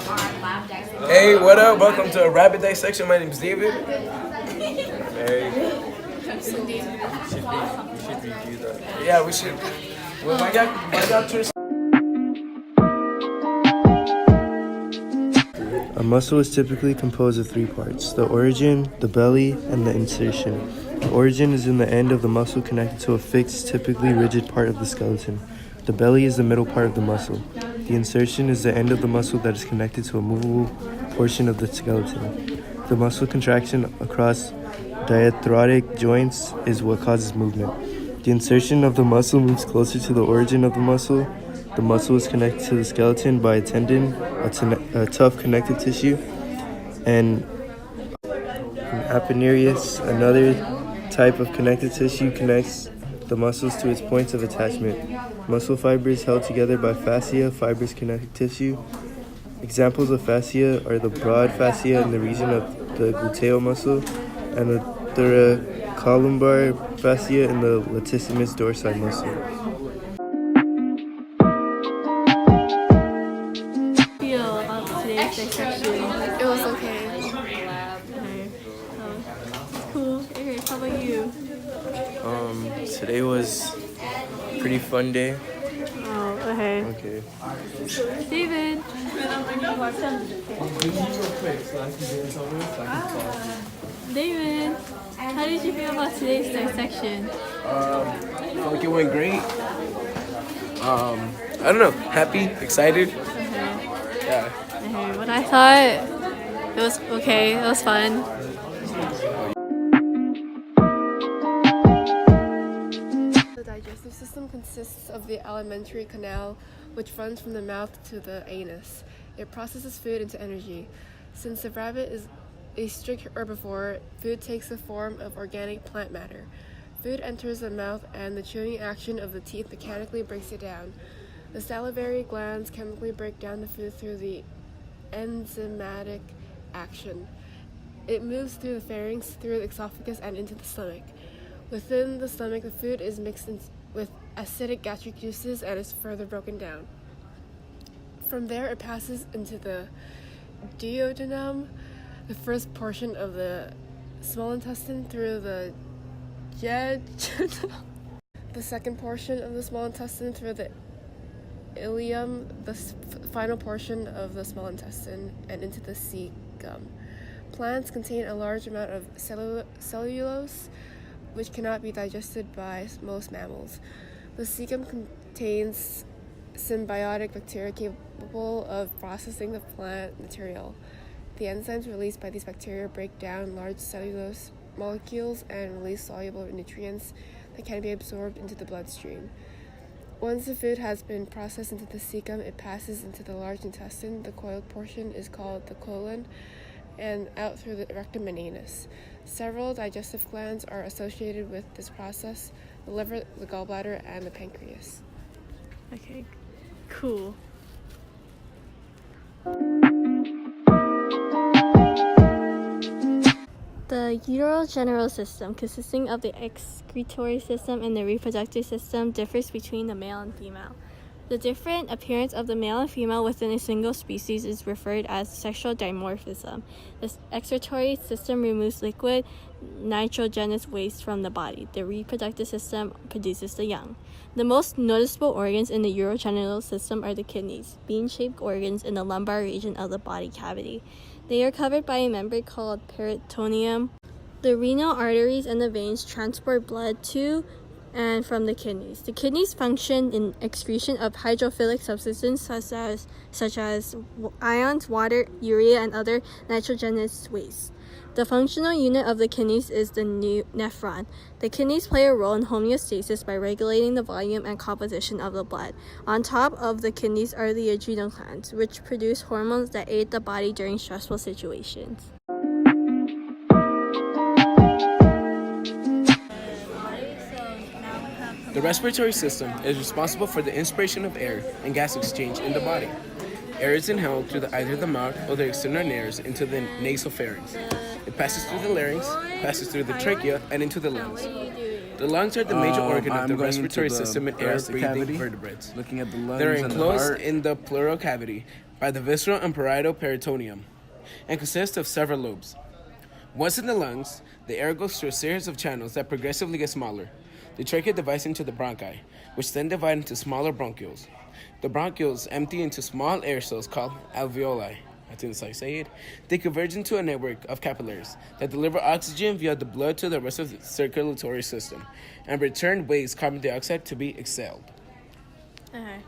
Hey, what up? Welcome to a Rapid Dissection. My name is David. Hey. We should review that. Yeah, we should. Well, why got twist? A muscle is typically composed of three parts: the origin, the belly, and the insertion. The origin is in the end of the muscle connected to a fixed, typically rigid part of the skeleton. The belly is the middle part of the muscle. The insertion is the end of the muscle that is connected to a movable portion of the skeleton. The muscle contraction across diarthrotic joints is what causes movement. The insertion of the muscle moves closer to the origin of the muscle. The muscle is connected to the skeleton by a tendon, a tough connective tissue, and an aponeurosis, another type of connective tissue, connects the muscles to its points of attachment. Muscle fibers held together by fascia, fibrous connective tissue. Examples of fascia are the broad fascia in the region of the gluteal muscle and the thoracolumbar fascia in the latissimus dorsi muscle. Feel about today's dissection? It was okay. Okay. Cool. Okay, how about you? Today was a pretty fun day. Oh, okay. Okay. David. David, how did you feel about today's dissection? I feel like it went great. I don't know. Happy, excited. Yeah. Okay, what I thought, it was okay. It was fun. The digestive system consists of the alimentary canal, which runs from the mouth to the anus. It processes food into energy. Since the rabbit is a strict herbivore, food takes the form of organic plant matter. Food enters the mouth and the chewing action of the teeth mechanically breaks it down. The salivary glands chemically break down the food through the enzymatic action. It moves through the pharynx, through the esophagus, and into the stomach. Within the stomach, the food is mixed with acidic gastric juices and is further broken down. From there, it passes into the duodenum, the first portion of the small intestine, through the jejunum, the second portion of the small intestine, through the ileum, the final portion of the small intestine, and into the cecum. Plants contain a large amount of cellulose, which cannot be digested by most mammals. The cecum contains symbiotic bacteria capable of processing the plant material. The enzymes released by these bacteria break down large cellulose molecules and release soluble nutrients that can be absorbed into the bloodstream. Once the food has been processed into the cecum, it passes into the large intestine. The coiled portion is called the colon, and out through the rectum and anus. Several digestive glands are associated with this process: the liver, the gallbladder, and the pancreas. Okay, cool. The uterogeneral system, consisting of the excretory system and the reproductive system, differs between the male and female. The different appearance of the male and female within a single species is referred as sexual dimorphism. The excretory system removes liquid nitrogenous waste from the body. The reproductive system produces the young. The most noticeable organs in the urogenital system are the kidneys, bean-shaped organs in the lumbar region of the body cavity. They are covered by a membrane called peritoneum. The renal arteries and the veins transport blood to and from the kidneys. The kidneys function in excretion of hydrophilic substances such as ions, water, urea, and other nitrogenous waste. The functional unit of the kidneys is the nephron. The kidneys play a role in homeostasis by regulating the volume and composition of the blood. On top of the kidneys are the adrenal glands, which produce hormones that aid the body during stressful situations. The respiratory system is responsible for the inspiration of air and gas exchange in the body. Air is inhaled through either the mouth or the external nares into the nasopharynx. It passes through the larynx, passes through the trachea, and into the lungs. The lungs are the major organ of the respiratory system and air-breathing vertebrates. Looking at the lungs They're and the enclosed heart. in the pleural cavity by the visceral and parietal peritoneum and consists of several lobes. Once in the lungs, the air goes through a series of channels that progressively get smaller. The trachea divides into the bronchi, which then divide into smaller bronchioles. The bronchioles empty into small air cells called alveoli. I think that's how you say it. They converge into a network of capillaries that deliver oxygen via the blood to the rest of the circulatory system and return waste carbon dioxide to be exhaled. Okay.